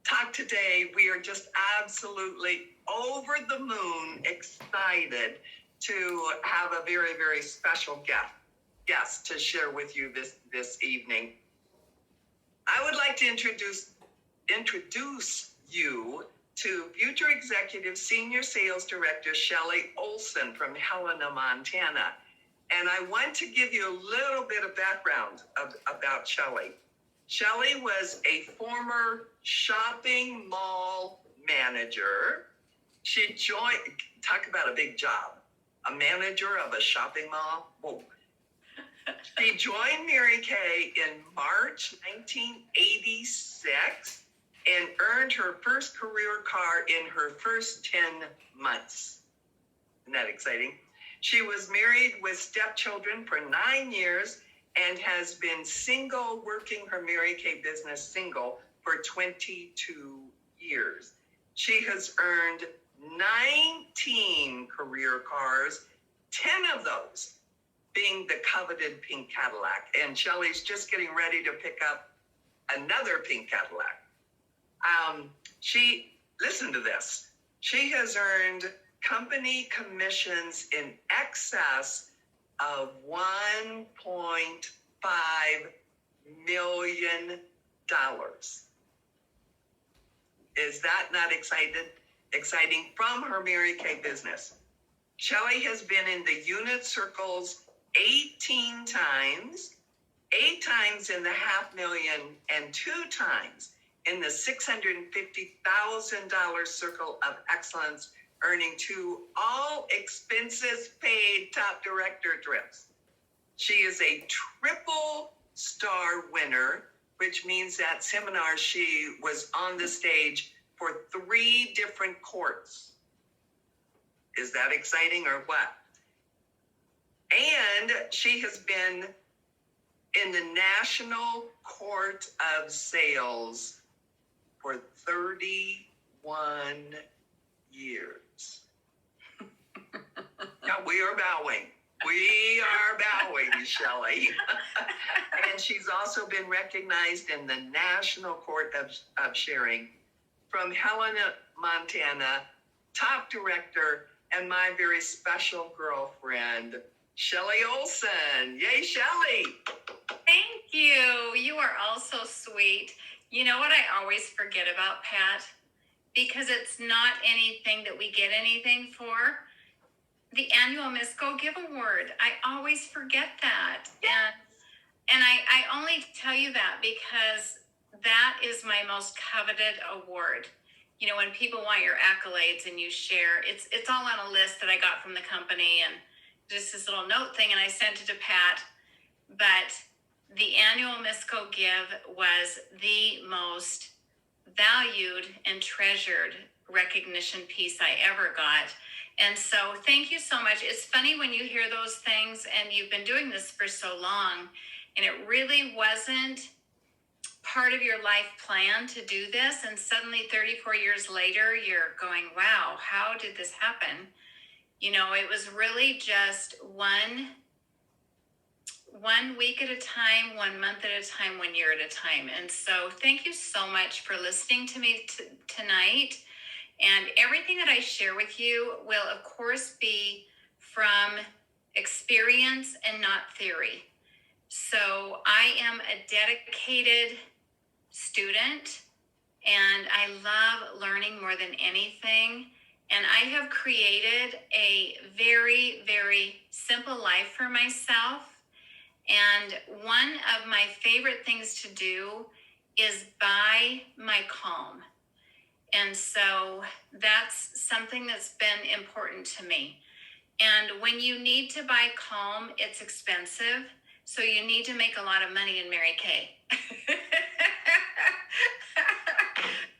talk today. We are just absolutely over the moon excited to have a very, very special guest to share with you this evening. I would like to introduce you to future executive senior sales director Shelly Olson from Helena, Montana. And I want to give you a little bit of background about Shelly. Shelly was a former shopping mall manager. She joined, talk about a big job, a manager of a shopping mall. Whoa. She joined Mary Kay in March 1986 and earned her first career car in her first 10 months. Isn't that exciting? She was married with stepchildren for 9 years and has been single, working her Mary Kay business single for 22 years. She has earned 19 career cars, 10 of those being the coveted pink Cadillac. And Shelly's just getting ready to pick up another pink Cadillac. Listen to this. She has earned company commissions in excess of $1.5 million. Is that not exciting from her Mary Kay business? Shelly has been in the unit circles 18 times, 8 times in the $500,000 and 2 times in the $650,000 circle of excellence, earning 2 all expenses paid top director trips. She is a triple star winner, which means that seminar she was on the stage for 3 different courts. Is that exciting or what? And she has been in the National Court of Sales for 31 years. Now we are bowing. We are bowing, Shelly. And she's also been recognized in the National Court of Sharing from Helena, Montana, top director, and my very special girlfriend, Shelly Olson. Yay, Shelly. Thank you. You are all so sweet. You know what I always forget about, Pat? Because it's not anything that we get anything for. The annual Miss Go Give Award. I always forget that. And I only tell you that because that is my most coveted award. You know, when people want your accolades and you share, it's all on a list that I got from the company and just this little note thing, and I sent it to Pat. But the annual Miss Go Give was the most valued and treasured recognition piece I ever got. And so thank you so much. It's funny when you hear those things and you've been doing this for so long and it really wasn't part of your life plan to do this. And suddenly 34 years later, you're going, wow, how did this happen? You know, it was really just one week at a time, 1 month at a time, 1 year at a time. And so thank you so much for listening to me tonight. And everything that I share with you will, of course, be from experience and not theory. So I am a dedicated student, and I love learning more than anything. And I have created a very, very simple life for myself. And one of my favorite things to do is buy my calm. And so that's something that's been important to me. And when you need to buy calm, it's expensive. So you need to make a lot of money in Mary Kay.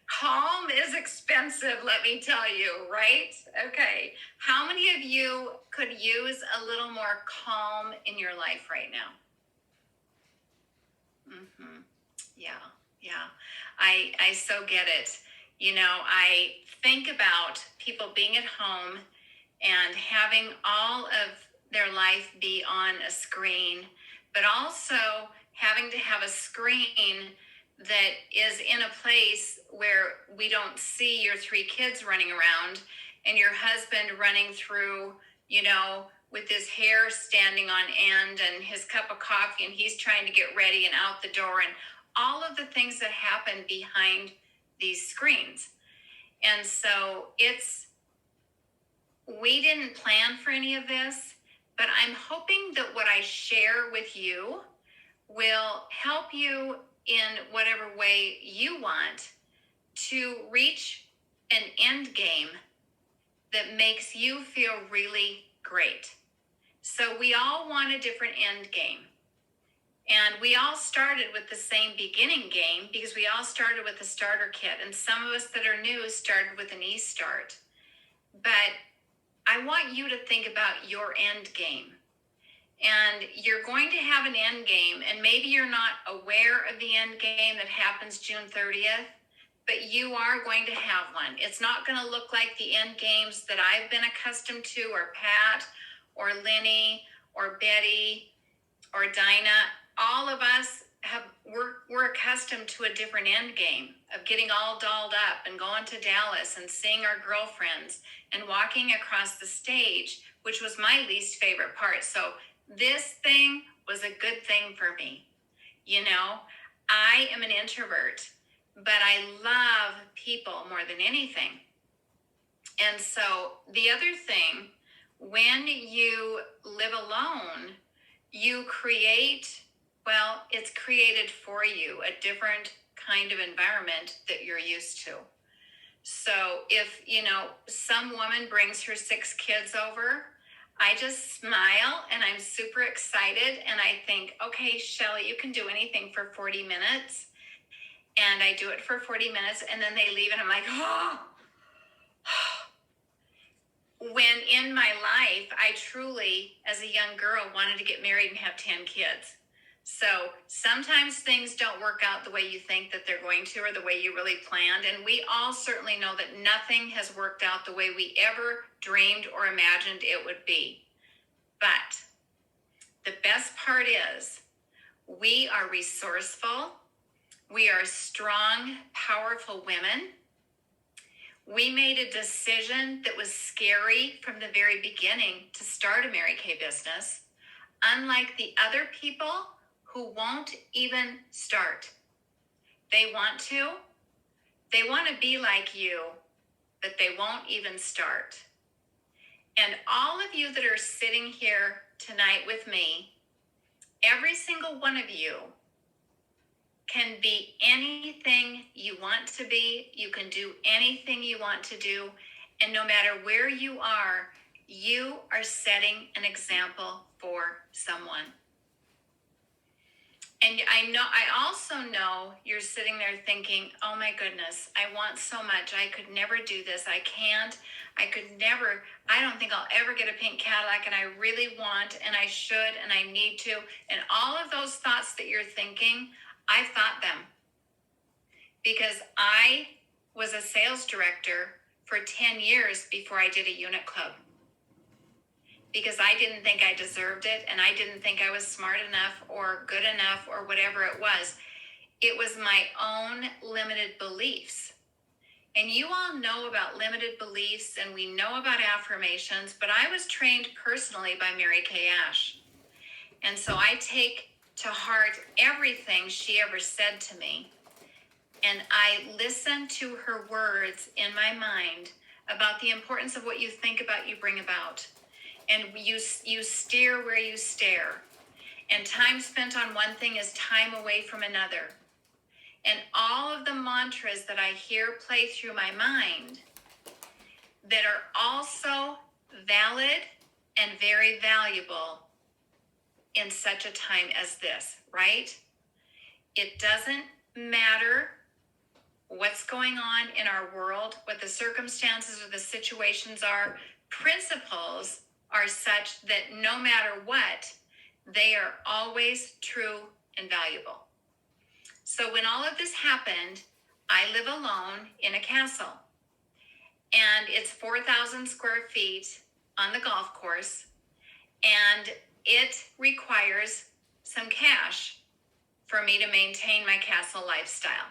Calm is expensive, let me tell you, right? Okay. How many of you could use a little more calm in your life right now? Yeah. I so get it. You know, I think about people being at home and having all of their life be on a screen, but also having to have a screen that is in a place where we don't see your 3 kids running around and your husband running through, with his hair standing on end and his cup of coffee, and he's trying to get ready and out the door, and all of the things that happen behind these screens. And so we didn't plan for any of this, but I'm hoping that what I share with you will help you in whatever way you want to reach an end game that makes you feel really great. So we all want a different end game. And we all started with the same beginning game because we all started with a starter kit. And some of us that are new started with an e-start. But I want you to think about your end game. And you're going to have an end game, and maybe you're not aware of the end game that happens June 30th, but you are going to have one. It's not going to look like the end games that I've been accustomed to, or Pat, or Lenny, or Betty, or Dinah. All of us we're accustomed to a different end game of getting all dolled up and going to Dallas and seeing our girlfriends and walking across the stage, which was my least favorite part. So this thing was a good thing for me. I am an introvert, but I love people more than anything. And so the other thing, when you live alone, you create, it's created for you a different kind of environment that you're used to. So if, some woman brings her 6 kids over, I just smile and I'm super excited. And I think, okay, Shelly, you can do anything for 40 minutes. And I do it for 40 minutes and then they leave and I'm like, oh. When in my life, I truly, as a young girl, wanted to get married and have 10 kids. So sometimes things don't work out the way you think that they're going to, or the way you really planned. And we all certainly know that nothing has worked out the way we ever dreamed or imagined it would be. But the best part is we are resourceful. We are strong, powerful women. We made a decision that was scary from the very beginning to start a Mary Kay business, unlike the other people who won't even start. They want to be like you, but they won't even start. And all of you that are sitting here tonight with me, every single one of you can be anything you want to be. You can do anything you want to do. And no matter where you are setting an example for someone. And I also know you're sitting there thinking, oh my goodness, I want so much. I could never do this. I can't. I don't think I'll ever get a pink Cadillac, and I really want, and I should, and I need to. And all of those thoughts that you're thinking, I thought them. Because I was a sales director for 10 years before I did a unit club. Because I didn't think I deserved it, and I didn't think I was smart enough or good enough or whatever it was. It was my own limited beliefs. And you all know about limited beliefs, and we know about affirmations, but I was trained personally by Mary Kay Ash. And so I take to heart everything she ever said to me. And I listen to her words in my mind about the importance of what you think about, you bring about. And you steer where you stare. And time spent on one thing is time away from another. And all of the mantras that I hear play through my mind that are also valid and very valuable in such a time as this, right? It doesn't matter what's going on in our world, what the circumstances or the situations are. Principles are such that no matter what, they are always true and valuable. So when all of this happened, I live alone in a castle. And it's 4,000 square feet on the golf course. And it requires some cash. for me to maintain my castle lifestyle.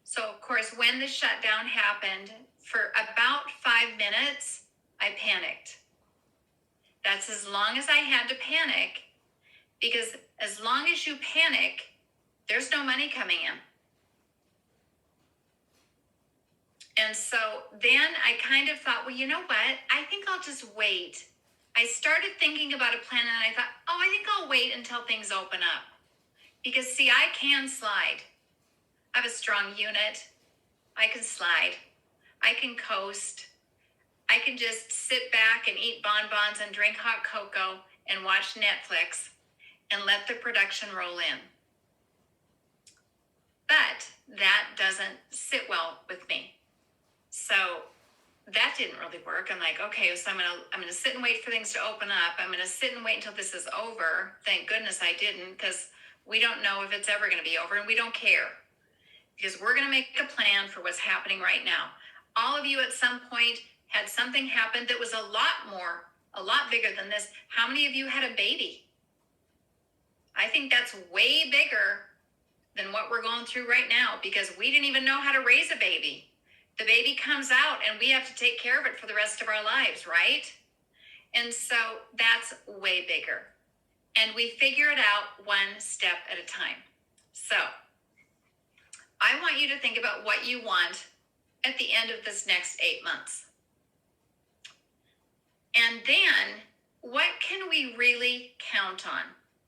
So, of course, when the shutdown happened, for about 5 minutes, I panicked. That's as long as I had to panic, because as long as you panic, there's no money coming in. And so then I kind of thought, well, you know what? I think I'll just wait. I started thinking about a plan and I thought, oh, I think I'll wait until things open up. Because see, I can slide. I have a strong unit. I can slide. I can coast. I can just sit back and eat bonbons and drink hot cocoa and watch Netflix and let the production roll in. But that doesn't sit well with me. So that didn't really work. I'm like, okay, so I'm gonna sit and wait for things to open up. I'm gonna sit and wait until this is over. Thank goodness I didn't, because we don't know if it's ever gonna be over, and we don't care, because we're gonna make a plan for what's happening right now. All of you at some point had something happen that was a lot bigger than this. How many of you had a baby? I think that's way bigger than what we're going through right now, because we didn't even know how to raise a baby. The baby comes out and we have to take care of it for the rest of our lives, right? And so that's way bigger. And we figure it out one step at a time. So I want you to think about what you want at the end of this next 8 months. And then what can we really count on?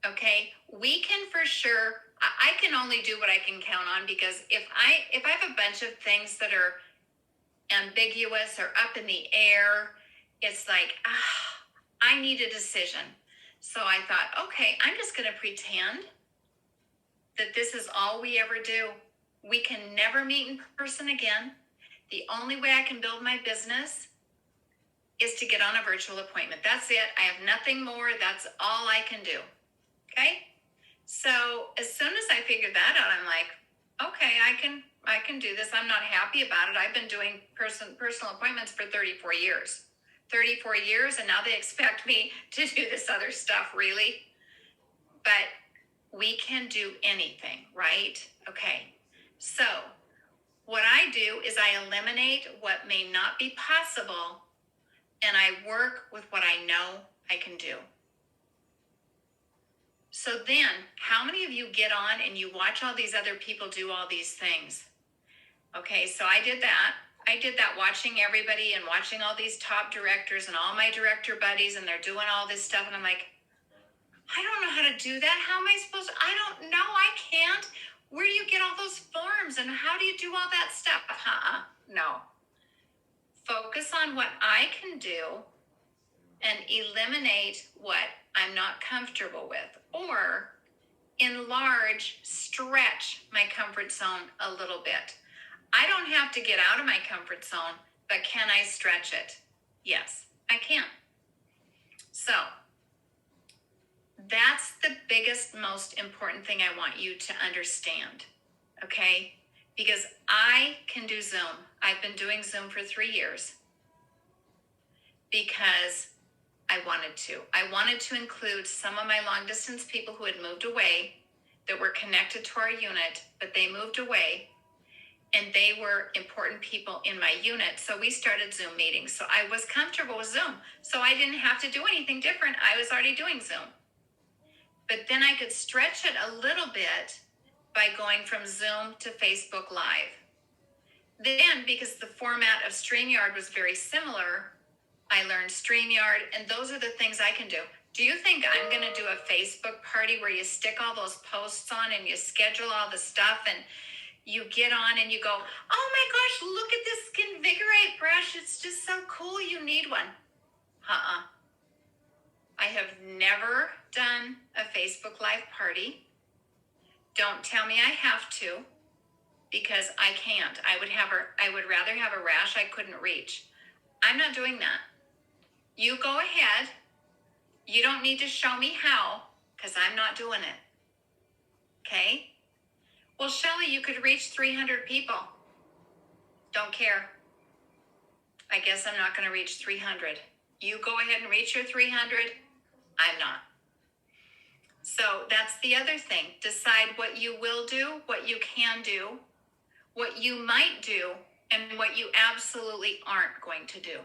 Okay, we can for sure, I can only do what I can count on, because if I have a bunch of things that are ambiguous or up in the air, it's like, I need a decision. So I thought, okay, I'm just going to pretend that this is all we ever do. We can never meet in person again. The only way I can build my business is to get on a virtual appointment. That's it. I have nothing more. That's all I can do. Okay? So as soon as I figured that out, I'm like, okay, I can do this. I'm not happy about it. I've been doing personal appointments for 34 years. 34 years, and now they expect me to do this other stuff, really? But we can do anything, right? Okay. So what I do is I eliminate what may not be possible, and I work with what I know I can do. So then, how many of you get on and you watch all these other people do all these things? Okay, so I did that. I did that, watching everybody and watching all these top directors and all my director buddies, and they're doing all this stuff. And I'm like, I don't know how to do that. How am I supposed to? I don't know. I can't. Where do you get all those forms? And how do you do all that stuff? No. Focus on what I can do and eliminate what I'm not comfortable with, or enlarge, stretch my comfort zone a little bit. I don't have to get out of my comfort zone, but can I stretch it? Yes, I can. So that's the biggest, most important thing I want you to understand, okay? Because I can do Zoom. I've been doing Zoom for 3 years because I wanted to. I wanted to include some of my long distance people who had moved away, that were connected to our unit, but they moved away, and they were important people in my unit. So we started Zoom meetings. So I was comfortable with Zoom. So I didn't have to do anything different. I was already doing Zoom. But then I could stretch it a little bit by going from Zoom to Facebook Live. Then, because the format of StreamYard was very similar, I learned StreamYard, and those are the things I can do. Do you think I'm going to do a Facebook party where you stick all those posts on and you schedule all the stuff and you get on and you go, oh my gosh, look at this Invigorate brush. It's just so cool. You need one. I have never done a Facebook Live party. Don't tell me I have to, because I can't. I would rather have a rash I couldn't reach. I'm not doing that. You go ahead. You don't need to show me how, because I'm not doing it. Okay? Well, Shelly, you could reach 300 people. Don't care. I guess I'm not going to reach 300. You go ahead and reach your 300. I'm not. So that's the other thing. Decide what you will do, what you can do, what you might do, and what you absolutely aren't going to do.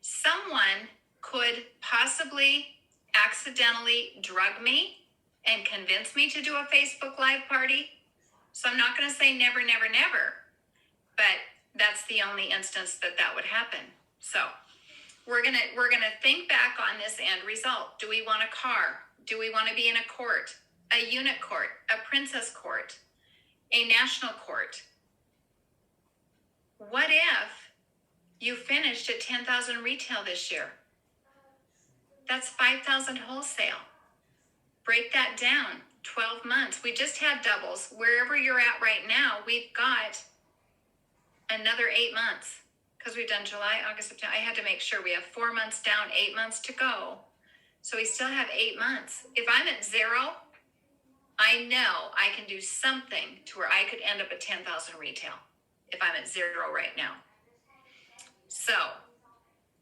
Someone could possibly accidentally drug me and convince me to do a Facebook Live party. So I'm not going to say never, never, never, but that's the only instance that that would happen. So we're gonna think back on this end result. Do we want a car? Do we want to be in a court, a unit court, a princess court, a national court? What if you finished at 10,000 retail this year? That's 5,000 wholesale. Break that down. 12 months. We just had doubles. Wherever you're at right now, we've got another 8 months because we've done July, August, September. I had to make sure we have 4 months down, 8 months to go. So we still have 8 months. If I'm at zero, I know I can do something to where I could end up at 10,000 retail if I'm at zero right now. So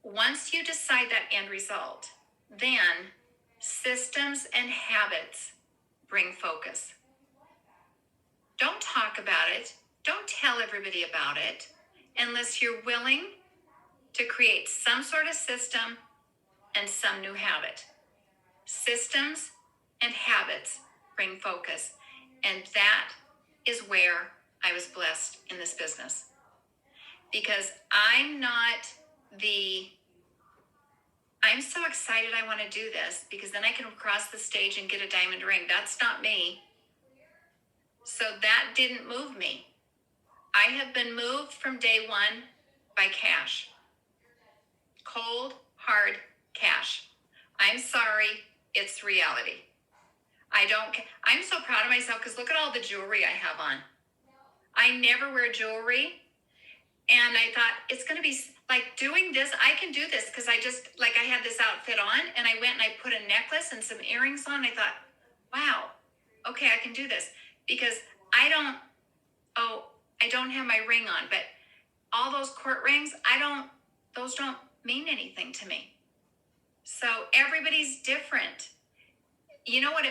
once you decide that end result, then systems and habits bring focus. Don't talk about it. Don't tell everybody about it unless you're willing to create some sort of system and some new habit. Systems and habits bring focus. And that is where I was blessed in this business. Because I'm so excited I want to do this because then I can cross the stage and get a diamond ring. That's not me. So that didn't move me. I have been moved from day one by cash. Cold, hard cash. I'm sorry, it's reality. I'm so proud of myself because look at all the jewelry I have on. I never wear jewelry. And I thought it's going to be like doing this. I can do this because I had this outfit on and I went and I put a necklace and some earrings on. I thought, wow, okay, I can do this because I don't have my ring on, but all those court rings, those don't mean anything to me. So everybody's different. You know what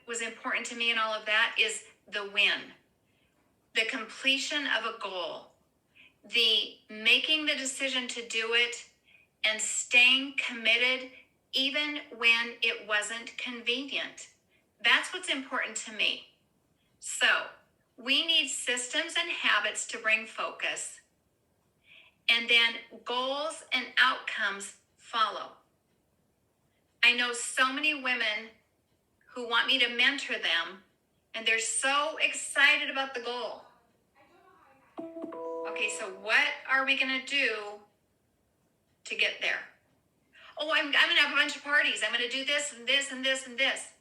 was important to me in all of that is the win, the completion of a goal, the making the decision to do it and staying committed even when it wasn't convenient. That's what's important to me. So we need systems and habits to bring focus, and then goals and outcomes follow. I know so many women who want me to mentor them, and they're so excited about the goal. Okay, so what are we going to do to get there? Oh, I'm going to have a bunch of parties. I'm going to do this and this and this and this.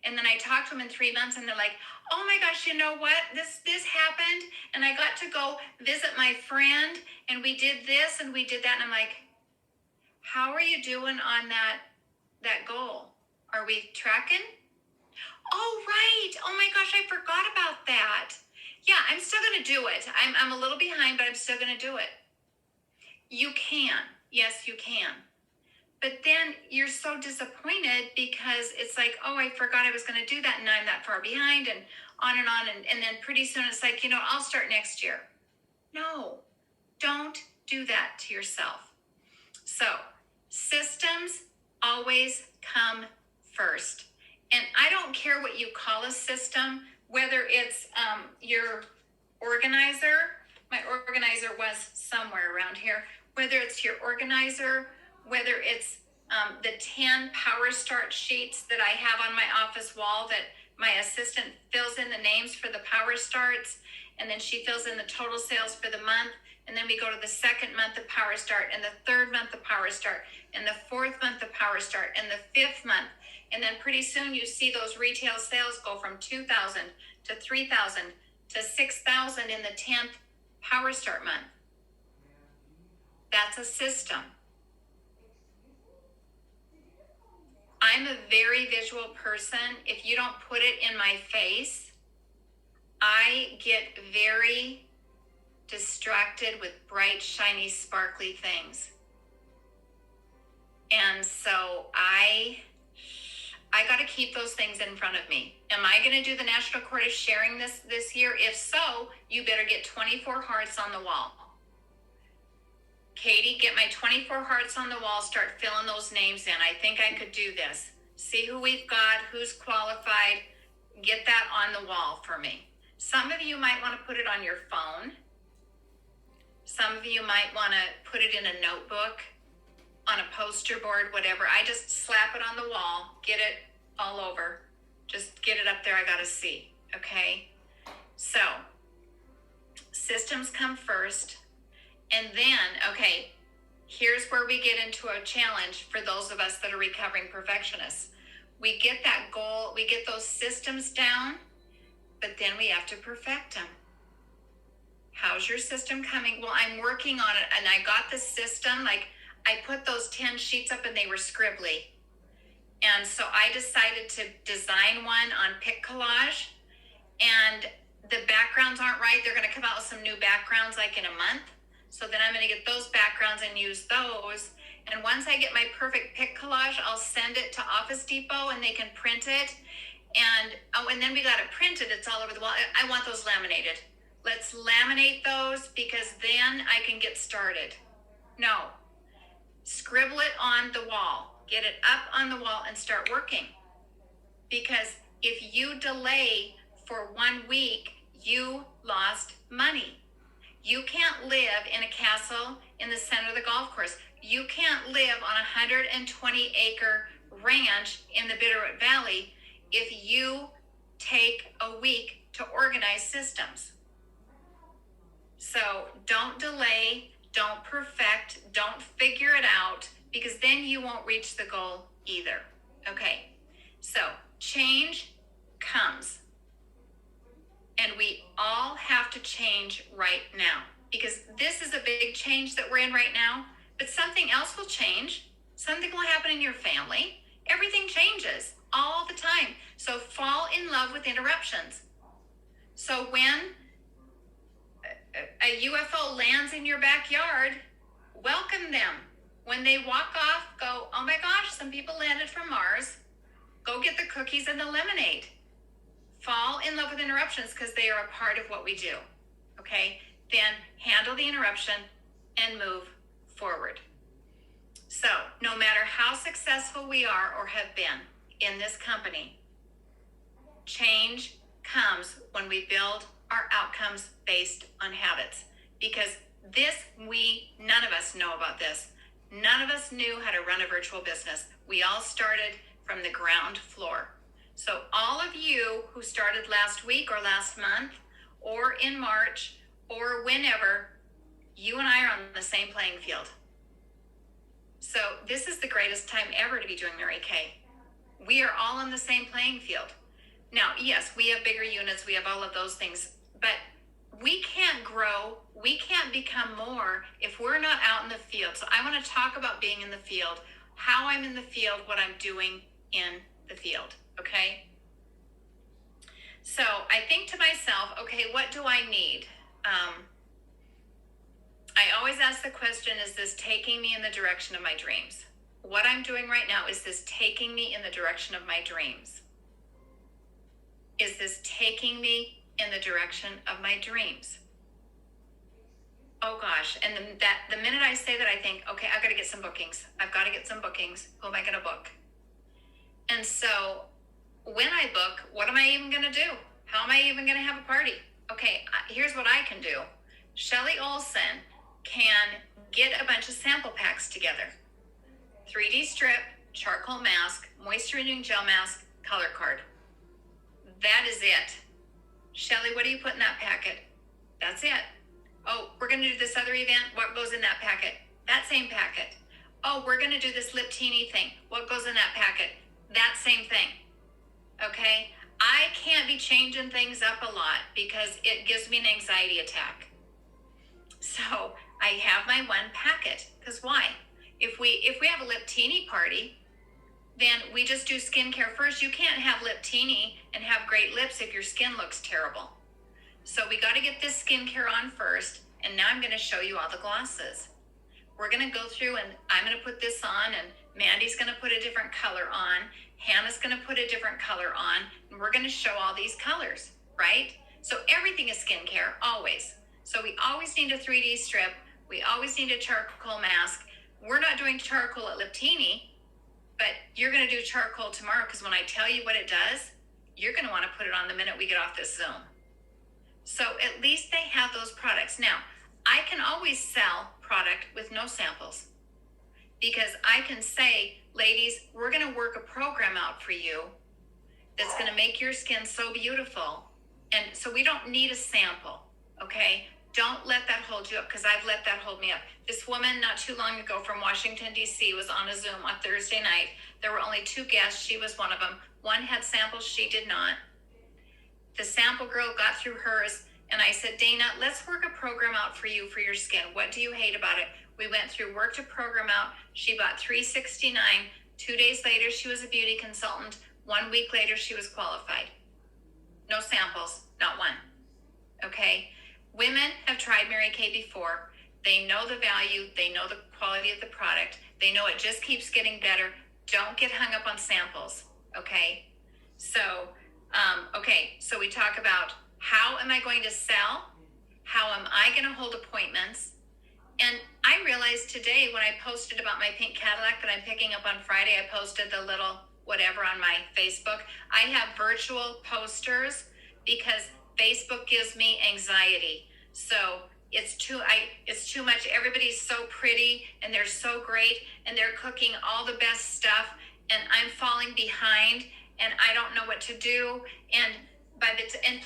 And then I talk to them in 3 months and they're like, oh my gosh, you know what? This happened and I got to go visit my friend and we did this and we did that. And I'm like, how are you doing on that goal? Are we tracking? Oh, right. Oh my gosh, I forgot about that. Yeah, I'm still going to do it. I'm a little behind, but I'm still going to do it. You can. Yes, you can. But then you're so disappointed because it's like, oh, I forgot I was going to do that and I'm that far behind and on. And then pretty soon it's like, I'll start next year. No, don't do that to yourself. So systems always come first. And I don't care what you call a system, whether it's your organizer. My organizer was somewhere around here. Whether it's your organizer, whether it's the 10 power start sheets that I have on my office wall that my assistant fills in the names for the power starts, and then she fills in the total sales for the month, and then we go to the second month of power start, and the third month of power start, and the fourth month of power start, and the fifth month, and then pretty soon you see those retail sales go from 2,000 to 3,000 to 6,000 in the 10th power start month. That's a system. I'm a very visual person. If you don't put it in my face, I get very distracted with bright, shiny, sparkly things. And so I I got to keep those things in front of me. Am I going to do the National Court of Sharing this year? If so, you better get 24 hearts on the wall. Katie, get my 24 hearts on the wall, start filling those names in. I think I could do this. See who we've got, who's qualified. Get that on the wall for me. Some of you might want to put it on your phone. Some of you might want to put it in a notebook, on a poster board, whatever. I just slap it on the wall, get it all over. Just get it up there, I gotta see, okay? So, systems come first. And then, okay, here's where we get into a challenge for those of us that are recovering perfectionists. We get that goal, we get those systems down, but then we have to perfect them. How's your system coming? Well, I'm working on it, and I got the system, like I put those 10 sheets up and they were scribbly. And so I decided to design one on Pic Collage, and the backgrounds aren't right. They're gonna come out with some new backgrounds like in a month. So then I'm gonna get those backgrounds and use those. And once I get my perfect Pic Collage, I'll send it to Office Depot and they can print it. And then we got it printed, it's all over the wall. I want those laminated. Let's laminate those because then I can get started. No, scribble it on the wall, get it up on the wall and start working. Because if you delay for 1 week, you lost money. You can't live in a castle in the center of the golf course. You can't live on a 120-acre ranch in the Bitterroot Valley if you take a week to organize systems. So don't delay, don't perfect, don't figure it out, because then you won't reach the goal either. Okay, so change comes. And we all have to change right now, because this is a big change that we're in right now, but something else will change. Something will happen in your family. Everything changes all the time. So fall in love with interruptions. So when a UFO lands in your backyard, welcome them. When they walk off, go, oh my gosh, some people landed from Mars. Go get the cookies and the lemonade. Fall in love with interruptions because they are a part of what we do. Okay? Then handle the interruption and move forward. So, no matter how successful we are or have been in this company, change comes when we build our outcomes based on habits. Because none of us know about this. None of us knew how to run a virtual business. We all started from the ground floor. So all of you who started last week or last month or in March or whenever, you and I are on the same playing field. So this is the greatest time ever to be doing Mary Kay. We are all on the same playing field. Now, yes, we have bigger units, we have all of those things, but we can't grow, we can't become more if we're not out in the field. So I want to talk about being in the field, how I'm in the field, what I'm doing in the field, okay? So I think to myself, okay, what do I need? I always ask the question, is this taking me in the direction of my dreams? What I'm doing right now, is this taking me in the direction of my dreams? Is this taking me in the direction of my dreams? Oh gosh, and the minute I say that, I think, okay, I've got to get some bookings. I've got to get some bookings. Who am I going to book? And so when I book, what am I even going to do? How am I even going to have a party? Okay, here's what I can do. Shelly Olson can get a bunch of sample packs together. 3D strip, charcoal mask, moisture renewing gel mask, color card. That is it. Shelly, what do you put in that packet? That's it. Oh, we're going to do this other event. What goes in that packet? That same packet. Oh, we're going to do this lip teeny thing. What goes in that packet? That same thing. Okay? I can't be changing things up a lot because it gives me an anxiety attack. So I have my one packet. Because why? If we have a lip teeny party, then we just do skincare first. You can't have lip teeny and have great lips if your skin looks terrible. So we got to get this skincare on first. And now I'm going to show you all the glosses. we're going to go through and I'm going to put this on, and Mandy's going to put a different color on. Hannah's going to put a different color on, and we're going to show all these colors, right? So everything is skincare, always. So we always need a 3D strip. We always need a charcoal mask. We're not doing charcoal at Liptini, but you're going to do charcoal tomorrow, because when I tell you what it does, you're going to want to put it on the minute we get off this Zoom. So at least they have those products. Now, I can always sell product with no samples, because I can say, ladies, we're going to work a program out for you that's going to make your skin so beautiful. And so we don't need a sample, okay? Don't let that hold you up, because I've let that hold me up. This woman not too long ago from Washington, D.C. was on a Zoom on Thursday night. There were only 2 guests. She was one of them. One had samples. She did not. The sample girl got through hers, and I said, Dana, let's work a program out for you for your skin. What do you hate about it? We went through, worked a program out. She bought $369. 2 days later, she was a beauty consultant. 1 week later, she was qualified. No samples, not one. Okay? Women have tried Mary Kay before. They know the value. They know the quality of the product. They know it just keeps getting better. Don't get hung up on samples. Okay? So we talk about, how am I going to sell? How am I going to hold appointments? And I realized today, when I posted about my pink Cadillac that I'm picking up on Friday, I posted the little whatever on my Facebook. I have virtual posters because Facebook gives me anxiety. So it's too much. Everybody's so pretty and they're so great and they're cooking all the best stuff, and I'm falling behind and I don't know what to do. And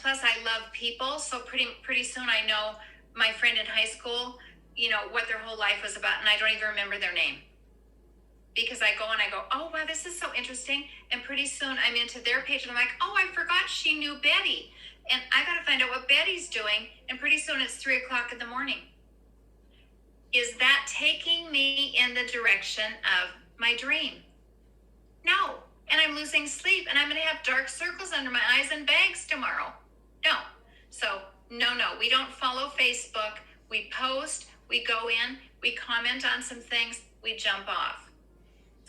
plus I love people. So pretty soon I know my friend in high school, what their whole life was about, and I don't even remember their name. Because I go, oh, wow, this is so interesting. And pretty soon I'm into their page and I'm like, oh, I forgot she knew Betty. And I got to find out what Betty's doing. And pretty soon it's 3:00 in the morning. Is that taking me in the direction of my dream? No. And I'm losing sleep, and I'm going to have dark circles under my eyes and bags tomorrow. No. So, no, we don't follow Facebook. We post, we go in, we comment on some things, we jump off.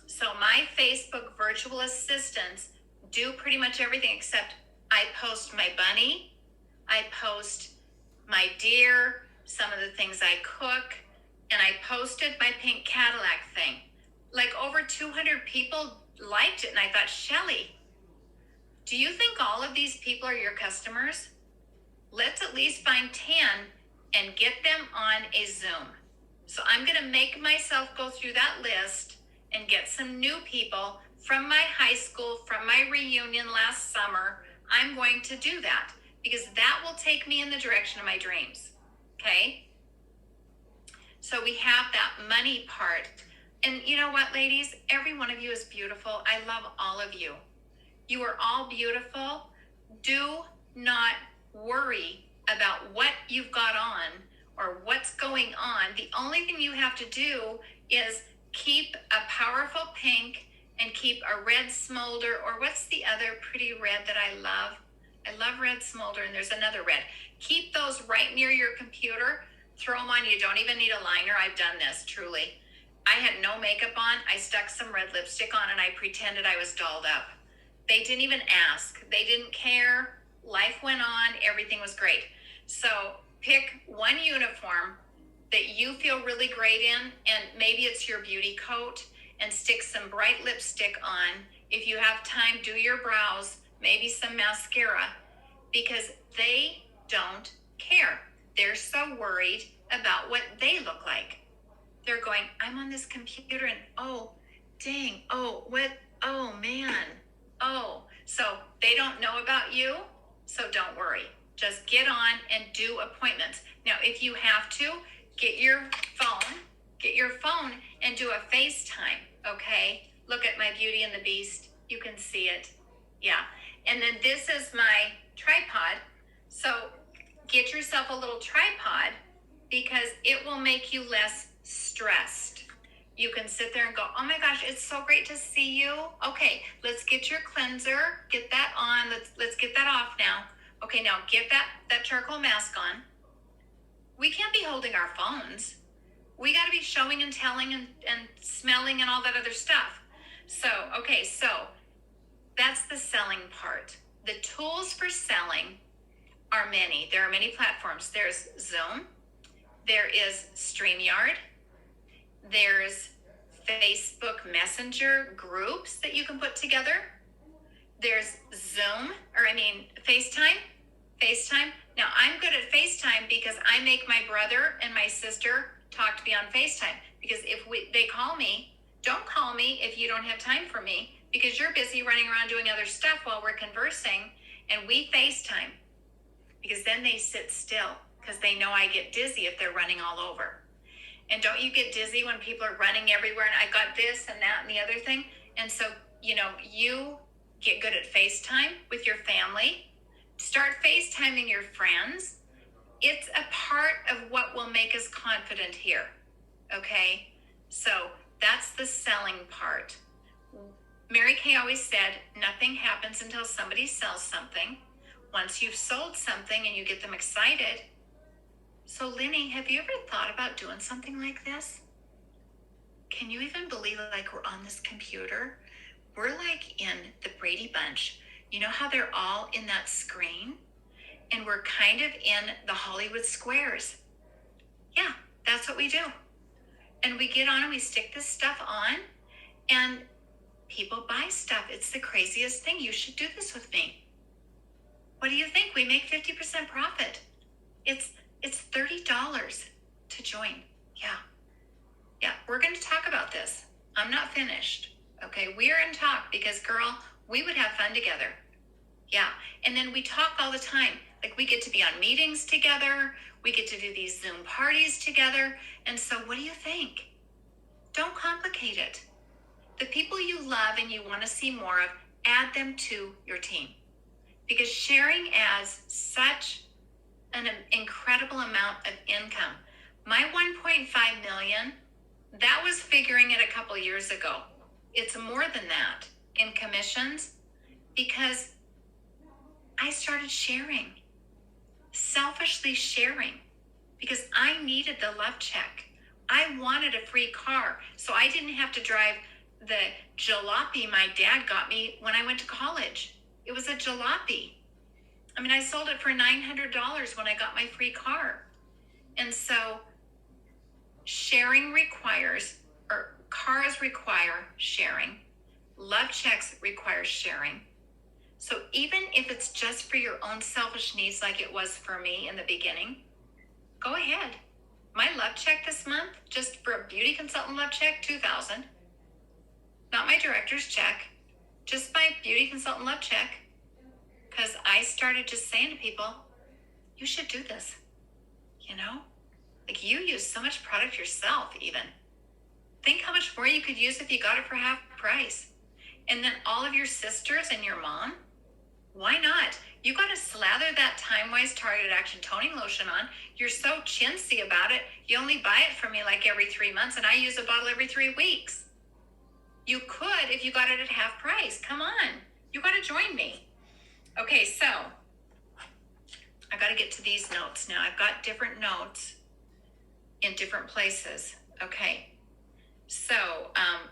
So my Facebook virtual assistants do pretty much everything, except I post my bunny, I post my deer, some of the things I cook, and I posted my pink Cadillac thing. Like over 200 people liked it, and I thought, Shelly, do you think all of these people are your customers? Let's at least find 10 and get them on a Zoom. So I'm going to make myself go through that list and get some new people from my high school, from my reunion last summer. I'm going to do that because that will take me in the direction of my dreams. Okay? So we have that money part. And you know what, ladies? Every one of you is beautiful. I love all of you. You are all beautiful. Do not worry about what you've got on or what's going on. The only thing you have to do is keep a powerful pink and keep a red smolder, or what's the other pretty red that I love? I love red smolder, and there's another red. Keep those right near your computer. Throw them on. You don't even need a liner. I've done this, truly. I had no makeup on. I stuck some red lipstick on and I pretended I was dolled up. They didn't even ask. They didn't care. Life went on. Everything was great. So pick one uniform that you feel really great in, and maybe it's your beauty coat, and stick some bright lipstick on. If you have time, do your brows, maybe some mascara, because they don't care. They're so worried about what they look like. They're going, I'm on this computer and oh, dang, oh, what, oh, man, oh. So they don't know about you, so don't worry. Just get on and do appointments. Now, if you have to, get your phone and do a FaceTime, okay? Look at my Beauty and the Beast. You can see it. Yeah. And then this is my tripod. So get yourself a little tripod because it will make you less stressed. You can sit there and go, oh my gosh, it's so great to see you. Okay, let's get your cleanser. Get that on. Let's get that off now. Okay, now get that charcoal mask on. We can't be holding our phones. We got to be showing and telling and smelling and all that other stuff. So, okay, so that's the selling part. The tools for selling are many. There are many platforms. There's Zoom. There is StreamYard. There's Facebook Messenger groups that you can put together. There's FaceTime. Now, I'm good at FaceTime because I make my brother and my sister talk to me on FaceTime. Because if they call me, don't call me if you don't have time for me because you're busy running around doing other stuff while we're conversing, and we FaceTime. Because then they sit still because they know I get dizzy if they're running all over. And don't you get dizzy when people are running everywhere and I got this and that and the other thing? And so, you get good at FaceTime with your family. Start FaceTiming your friends. It's a part of what will make us confident here. Okay? So that's the selling part. Mary Kay always said, nothing happens until somebody sells something. Once you've sold something and you get them excited. So Lenny, have you ever thought about doing something like this? Can you even believe we're on this computer? We're like in the Brady Bunch. You know how they're all in that screen? And we're kind of in the Hollywood squares. Yeah, that's what we do. And we get on and we stick this stuff on and people buy stuff. It's the craziest thing. You should do this with me. What do you think? We make 50% profit. It's $30 to join. Yeah, we're going to talk about this. I'm not finished. Okay, we are in talk because, girl, we would have fun together. Yeah, and then we talk all the time. We get to be on meetings together. We get to do these Zoom parties together. And so what do you think? Don't complicate it. The people you love and you want to see more of, add them to your team. Because sharing adds such an incredible amount of income. My 1.5 million, that was figuring it a couple years ago. It's more than that in commissions because I started sharing, selfishly sharing, because I needed the love check. I wanted a free car, so I didn't have to drive the jalopy my dad got me when I went to college. It was a jalopy. I sold it for $900 when I got my free car. And so sharing cars require sharing. Love checks require sharing. So even if it's just for your own selfish needs like it was for me in the beginning, go ahead. My love check this month, just for a beauty consultant love check, $2,000. Not my director's check, just my beauty consultant love check. Because I started just saying to people, you should do this. You use so much product yourself even. Think how much more you could use if you got it for half price. And then all of your sisters and your mom, why not? You got to slather that Time-Wise Targeted Action Toning Lotion on. You're so chintzy about it. You only buy it from me every 3 months, and I use a bottle every 3 weeks. You could if you got it at half price. Come on. You got to join me. Okay, so I got to get to these notes now. I've got different notes in different places. Okay, so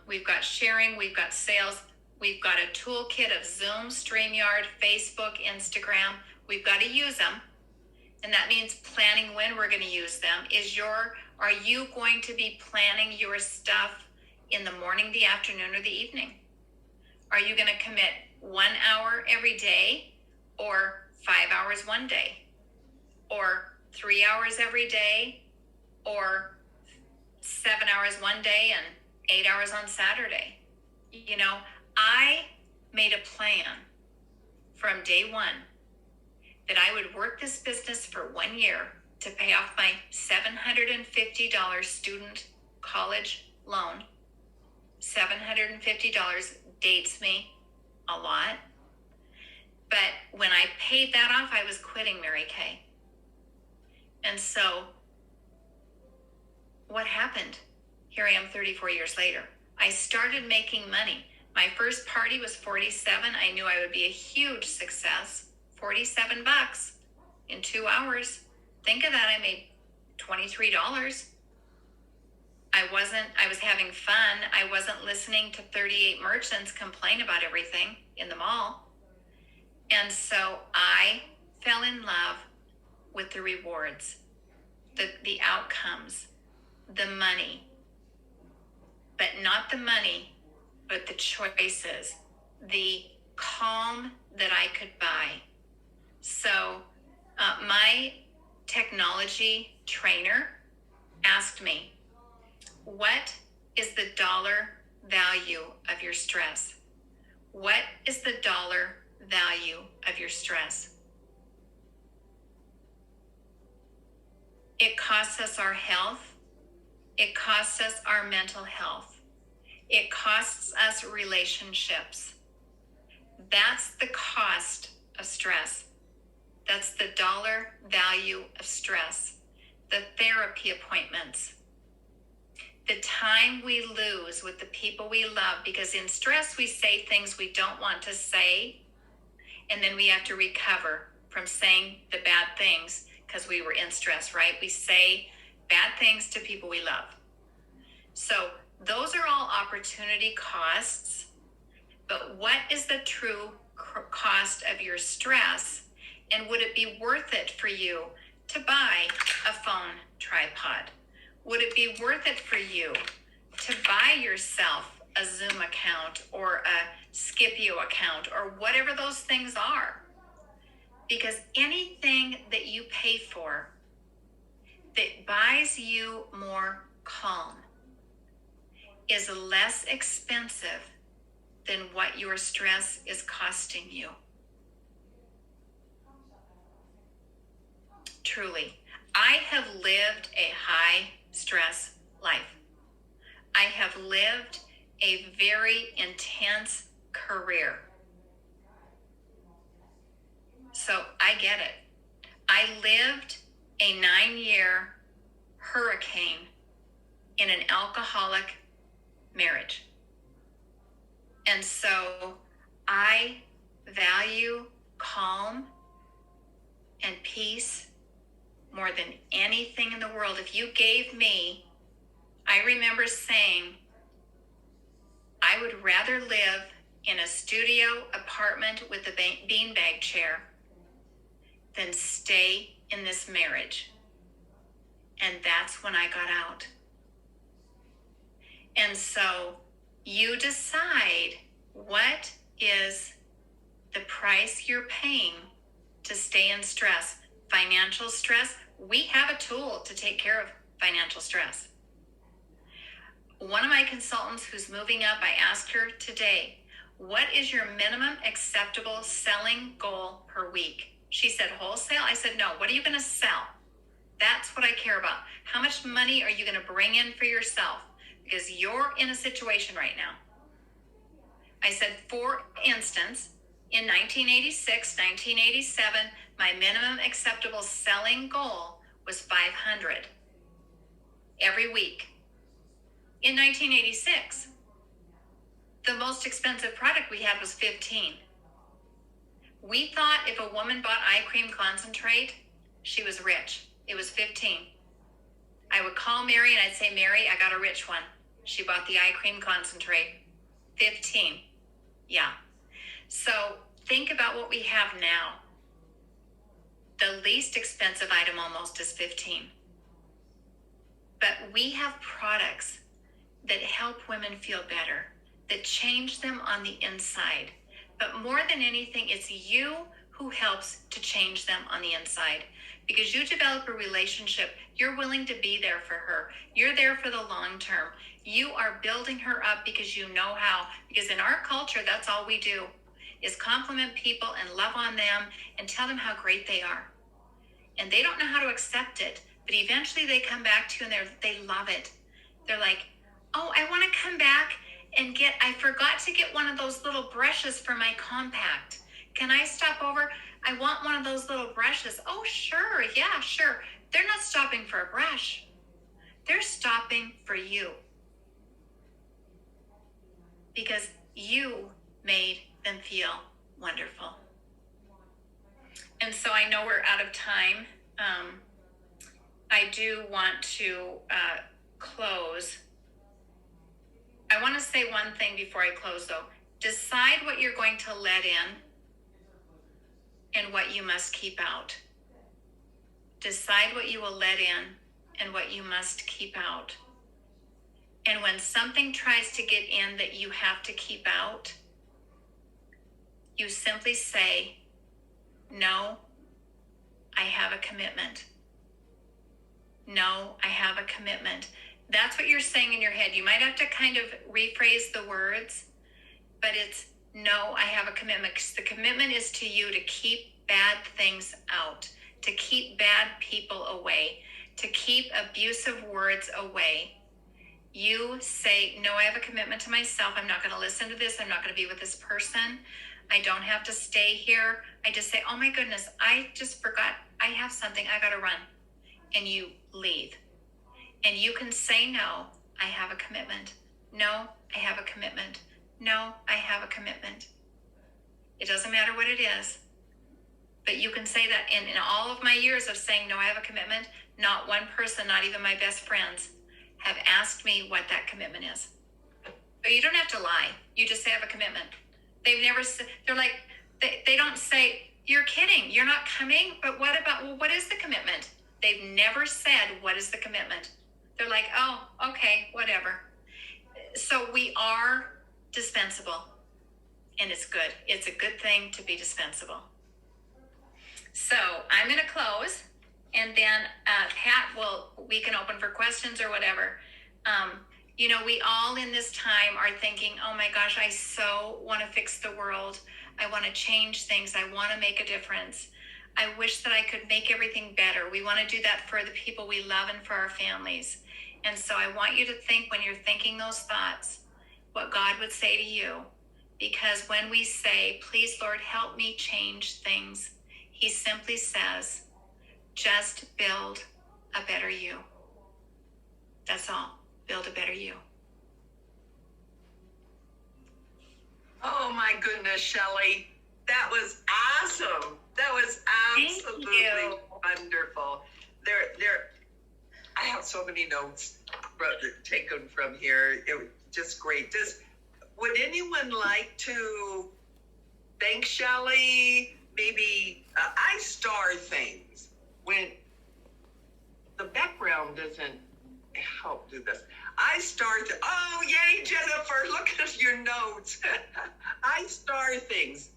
we've got sharing, we've got sales, we've got a toolkit of Zoom, StreamYard, Facebook, Instagram. We've got to use them, and that means planning when we're going to use them. Are you going to be planning your stuff in the morning, the afternoon, or the evening? Are you going to commit 1 hour every day, or 5 hours one day, or 3 hours every day, or 7 hours one day and 8 hours on Saturday? I made a plan from day one that I would work this business for 1 year to pay off my $750 student college loan. $750 dates me a lot. But when I paid that off, I was quitting Mary Kay. And so what happened? Here I am 34 years later. I started making money. My first party was $47. I knew I would be a huge success. $47 in 2 hours. Think of that. I made $23. I was having fun. I wasn't listening to 38 merchants complain about everything in the mall. And so I fell in love with the rewards, the outcomes, the money, but not the money, but the choices, the calm that I could buy. So my technology trainer asked me, what is the dollar value of your stress? What is the dollar value of your stress? It costs us our health. It costs us our mental health. It costs us relationships. That's the cost of stress. That's the dollar value of stress. The therapy appointments. The time we lose with the people we love, because in stress we say things we don't want to say, and then we have to recover from saying the bad things because we were in stress, right? We say bad things to people we love. So those are all opportunity costs, but what is the true cost of your stress? And would it be worth it for you to buy a phone tripod? Would it be worth it for you to buy yourself a Zoom account or a Scipio account or whatever those things are? Because anything that you pay for that buys you more calm is less expensive than what your stress is costing you. Truly, I have lived a high stress life. I have lived a very intense career. So I get it. I lived a 9-year hurricane in an alcoholic marriage. And so I value calm and peace more than anything in the world. If you gave me, I remember saying, I would rather live in a studio apartment with a beanbag chair than stay in this marriage. And that's when I got out. And so you decide what is the price you're paying to stay in stress. Financial stress, we have a tool to take care of financial stress. One of my consultants who's moving up, I asked her today, what is your minimum acceptable selling goal per week? She said, wholesale? I said, no, what are you going to sell? That's what I care about. How much money are you going to bring in for yourself? Because you're in a situation right now. I said, for instance, in 1986, 1987, my minimum acceptable selling goal was 500 every week. In 1986, the most expensive product we had was 15. We thought if a woman bought eye cream concentrate, she was rich. It was 15. I would call Mary and I'd say, Mary, I got a rich one. She bought the eye cream concentrate. 15. Yeah. So think about what we have now. The least expensive item almost is 15. But we have products that help women feel better, that change them on the inside. But more than anything, it's you who helps to change them on the inside. Because you develop a relationship, you're willing to be there for her. You're there for the long term. You are building her up because you know how. Because in our culture, that's all we do, is compliment people and love on them and tell them how great they are. And they don't know how to accept it, but eventually they come back to you and they love it. They're like, oh, I want to come back and I forgot to get one of those little brushes for my compact. Can I stop over? I want one of those little brushes. Oh, sure. Yeah, sure. They're not stopping for a brush. They're stopping for you. Because you made them feel wonderful. And so I know we're out of time. I do want to close, I want to say one thing before I close though. Decide what you're going to let in and what you must keep out. Decide what you will let in and what you must keep out. And when something tries to get in that you have to keep out, you simply say, no, I have a commitment. No, I have a commitment. That's what you're saying in your head. You might have to kind of rephrase the words, but it's no, I have a commitment. Because the commitment is to you to keep bad things out, to keep bad people away, to keep abusive words away. You say, no, I have a commitment to myself. I'm not going to listen to this. I'm not going to be with this person. I don't have to stay here. I just say, oh my goodness, I just forgot. I have something. I got to run. And you leave. And you can say, no, I have a commitment. No, I have a commitment. No, I have a commitment. It doesn't matter what it is. But you can say that in all of my years of saying, no, I have a commitment, not one person, not even my best friends, have asked me what that commitment is. But you don't have to lie. You just say, I have a commitment. They've never said, they're like, they don't say, you're kidding, you're not coming, but what about, well, what is the commitment? They've never said, what is the commitment? They're like, oh, okay, whatever. So we are dispensable, and it's good. It's a good thing to be dispensable. So I'm going to close, and then Pat we can open for questions or whatever. We all in this time are thinking, oh my gosh, I so want to fix the world. I want to change things. I want to make a difference. I wish that I could make everything better. We want to do that for the people we love and for our families. And so I want you to think, when you're thinking those thoughts, what God would say to you. Because when we say, please, Lord, help me change things, he simply says, just build a better you. That's all. Build a better you. Oh my goodness, Shelley. That was awesome. That was absolutely wonderful. I have so many notes taken from here. It was just great. Would anyone like to thank Shelley? Maybe I star things when the background doesn't help do this. I star oh yay, Jennifer, look at your notes. I star things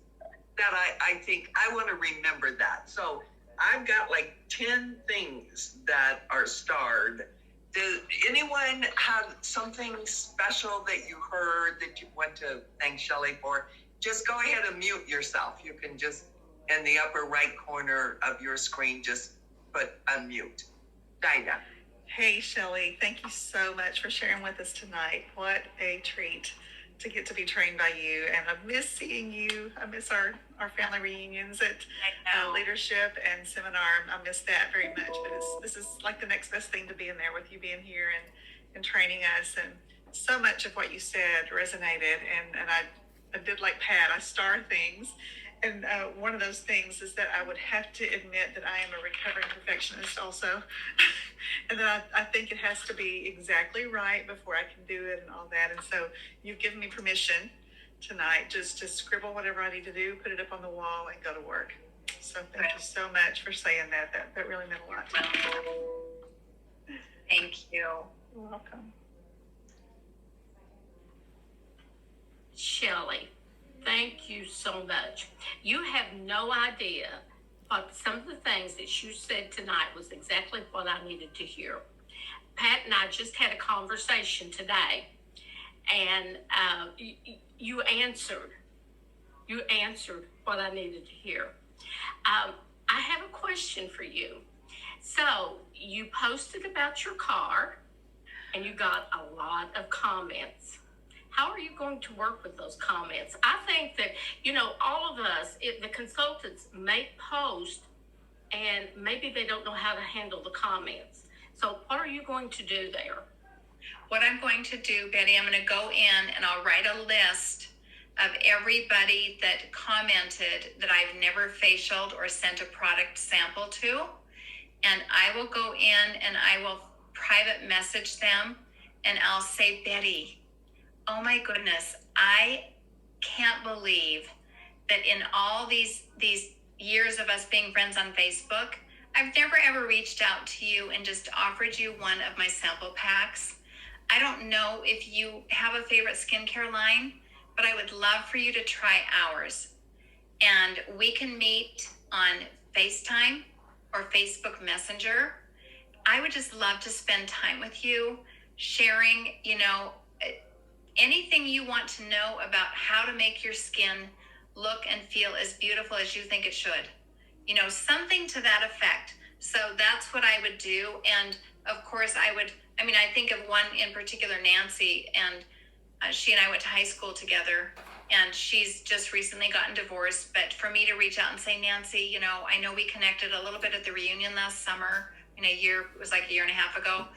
that I think I want to remember that. So I've got like 10 things that are starred. Does anyone have something special that you heard that you want to thank Shelley for? Just go ahead and mute yourself. You can just, in the upper right corner of your screen, just put unmute. Dinah. Hey, Shelley, thank you so much for sharing with us tonight. What a treat to get to be trained by you. And I miss seeing you. I miss our family reunions at leadership and seminar. I miss that very much. But this is like the next best thing to be in there with you being here and training us. And so much of what you said resonated. And I did like Pat. I star things. And one of those things is that I would have to admit that I am a recovering perfectionist also. And that I think it has to be exactly right before I can do it and all that. And so you've given me permission tonight just to scribble whatever I need to do, put it up on the wall, and go to work. So thank you so much for saying that. That really meant a lot to me. Thank you. You're welcome. Shelley, thank you so much. You have no idea, but some of the things that you said tonight was exactly what I needed to hear. Pat and I just had a conversation today, and you answered what I needed to hear. I have a question for you. So you posted about your car, and you got a lot of comments. How are you going to work with those comments? I think that, all of us, the consultants may post and maybe they don't know how to handle the comments. So what are you going to do there? What I'm going to do, Betty, I'm going to go in and I'll write a list of everybody that commented that I've never facialed or sent a product sample to. And I will go in and I will private message them and I'll say, Betty, oh my goodness, I can't believe that in all these years of us being friends on Facebook, I've never ever reached out to you and just offered you one of my sample packs. I don't know if you have a favorite skincare line, but I would love for you to try ours. And we can meet on FaceTime or Facebook Messenger. I would just love to spend time with you, sharing, anything you want to know about how to make your skin look and feel as beautiful as you think it should. Something to that effect. So that's what I would do. And of course, I think of one in particular, Nancy, and she and I went to high school together, and she's just recently gotten divorced. But for me to reach out and say, Nancy, I know we connected a little bit at the reunion last summer it was like a year and a half ago.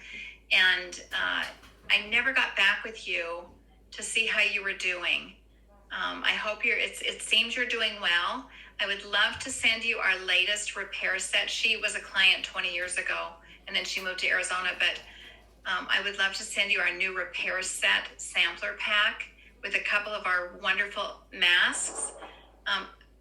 And I never got back with you to see how you were doing. I hope it seems you're doing well. I would love to send you our latest repair set. She was a client 20 years ago, and then she moved to Arizona, but I would love to send you our new repair set sampler pack with a couple of our wonderful masks.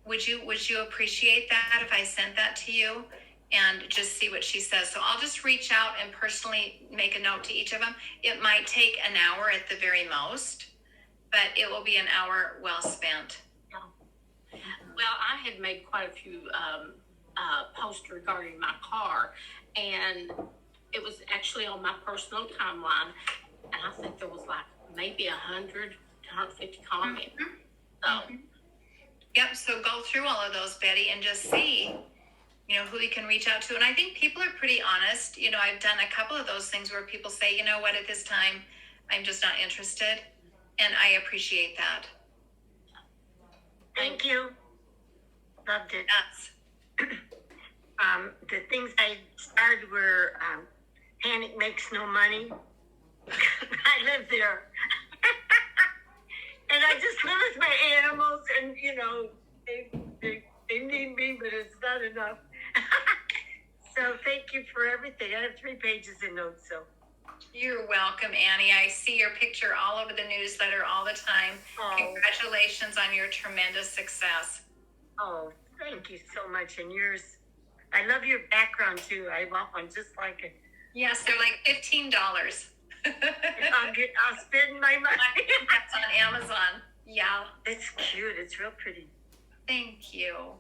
Would you appreciate that if I sent that to you and just see what she says? So I'll just reach out and personally make a note to each of them. It might take an hour at the very most, but it will be an hour well spent. Well, I had made quite a few posts regarding my car, and it was actually on my personal timeline, and I think there was like maybe 100 to 150 comments. So. Yep, so go through all of those, Betty, and just see, who you can reach out to. And I think people are pretty honest. I've done a couple of those things where people say, you know what, at this time, I'm just not interested. And I appreciate that. Thank you. Loved it. Yes. The things I started were Panic Makes No Money. I live there. And I just live with my animals, and, they need me, but it's not enough. So thank you for everything. I have 3 pages in notes, so. You're welcome, Annie. I see your picture all over the newsletter all the time. Oh. Congratulations on your tremendous success. Oh, thank you so much. And yours, I love your background too. I want one just like it. Yes, they're like $15. I'll spend my money. That's on Amazon. Yeah. It's cute. It's real pretty. Thank you.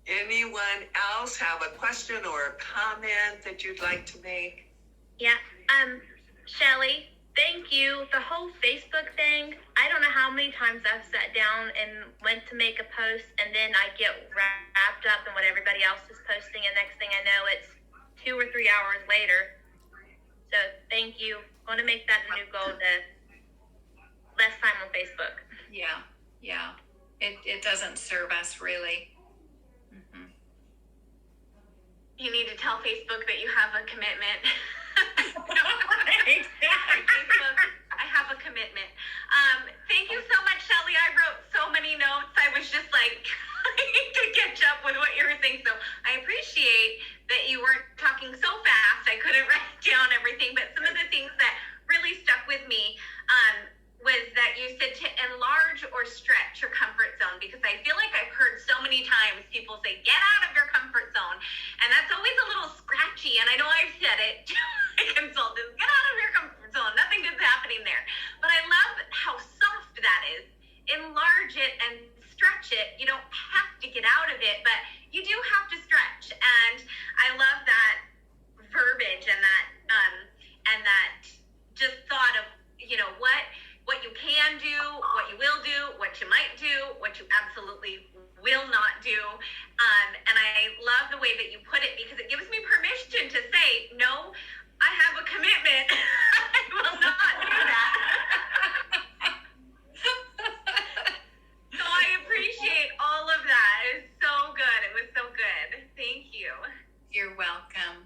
Anyone else have a question or a comment that you'd like to make? Yeah. Shelly, thank you. The whole Facebook thing, I don't know how many times I've sat down and went to make a post, and then I get wrapped up in what everybody else is posting, and next thing I know, it's 2 or 3 hours later. So thank you. I want to make that a new goal, to less time on Facebook. Yeah. It doesn't serve us really. Mm-hmm. You need to tell Facebook that you have a commitment. Right. Facebook, I have a commitment. Thank you so much, Shelly. I wrote so many notes. I was just like trying to catch up with what you were saying. So I appreciate that you weren't talking so fast. I couldn't write down everything. But some of the things that really stuck with me was that you said to enlarge or stretch your comfort zone, because I feel like I've heard so many times people say, get out of your comfort zone. And that's always a little scratchy. And I know I've said it to my consultants, get out of your comfort zone. Nothing good's happening there. But I love how soft that is. Enlarge it and stretch it. You don't have to get out of it, but you do have to stretch. And I love that verbiage and that just thought of, what you can do, what you will do, what you might do, what you absolutely will not do. And I love the way that you put it, because it gives me permission to say, no, I have a commitment. I will not do that. So I appreciate all of that. It was so good. It was so good. Thank you. You're welcome.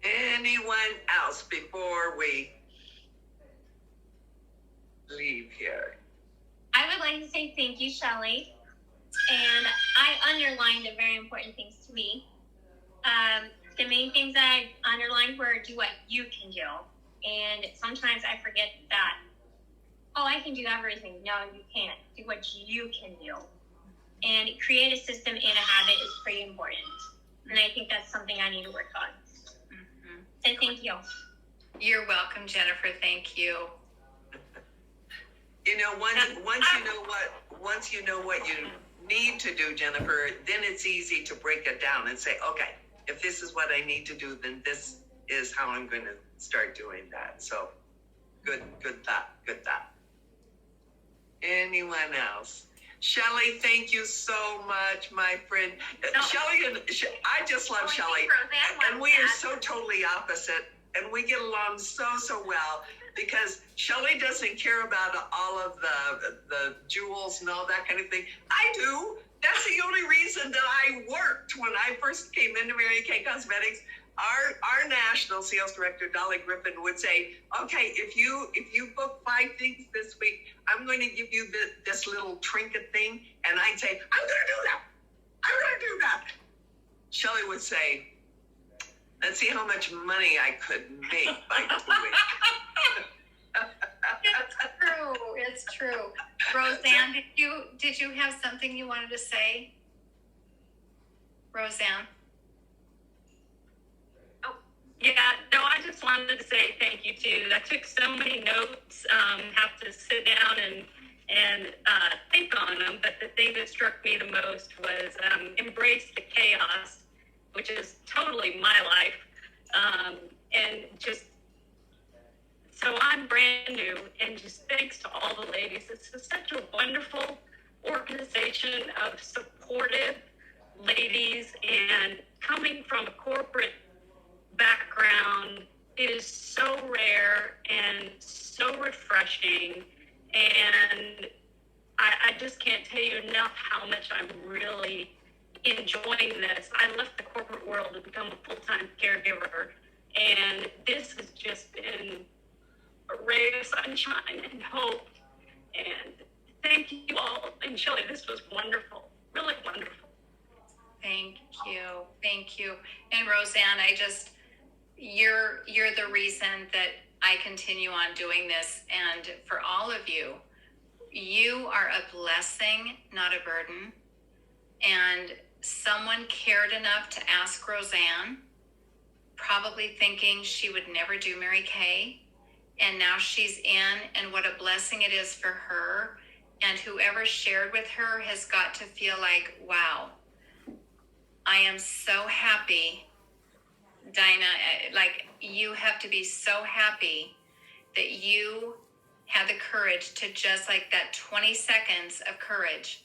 Anyone else before we leave here? I would like to say thank you, Shelly. And I underlined the very important things to me. the main things that I underlined were do what you can do. And sometimes I forget that, oh, I can do everything. No, you can't. Do what you can do. And create a system and a habit is pretty important. And I think that's something I need to work on. Mm-hmm. So thank you. You're welcome, Jennifer. Thank you. You know, once you know what you need to do, Jennifer, then it's easy to break it down and say, okay, if this is what I need to do, then this is how I'm going to start doing that. So good thought. Anyone else? Shelley, thank you so much, my friend. No. Shelley, I just love Oh, I think Shelley. Roseanne And wants we are to add so totally opposite, and we get along so well because Shelley doesn't care about all of the jewels and all that kind of thing. I do. That's the only reason that I worked when I first came into Mary Kay Cosmetics. Our national sales director, Dolly Griffin, would say, okay, if you book 5 things this week, I'm going to give you this little trinket thing. And I'd say, I'm going to do that. I'm going to do that. Shelley would say, let's see how much money I could make by doing it. It's true. Roseanne, did you have something you wanted to say? Roseanne? Yeah, no, I just wanted to say thank you too. I took so many notes, have to sit down and think on them, but the thing that struck me the most was embrace the chaos, which is totally my life. And just, so I'm brand new, and just thanks to all the ladies. It's just such a wonderful organization of supportive ladies, and coming from a corporate background, it is so rare and so refreshing, and I just can't tell you enough how much I'm really enjoying this. I left the corporate world to become a full-time caregiver, and this has just been a ray of sunshine and hope, and thank you all. And Shelley, this was wonderful, really wonderful. Thank you. And Roseanne, you're the reason that I continue on doing this. And for all of you, you are a blessing, not a burden. And someone cared enough to ask Roseanne, probably thinking she would never do Mary Kay. And now she's in, and what a blessing it is for her. And whoever shared with her has got to feel like, wow, I am so happy. Dinah, like, you have to be so happy that you had the courage to just, like, that 20 seconds of courage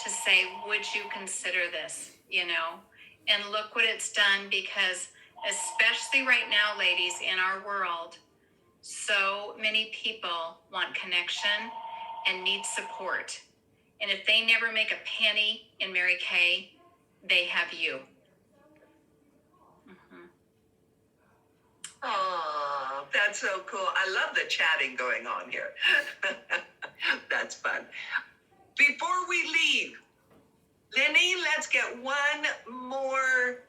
to say, would you consider this, And look what it's done, because especially right now, ladies, in our world, so many people want connection and need support. And if they never make a penny in Mary Kay, they have you. Oh, that's so cool. I love the chatting going on here. That's fun. Before we leave, Lenny, let's get one more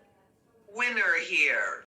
winner here.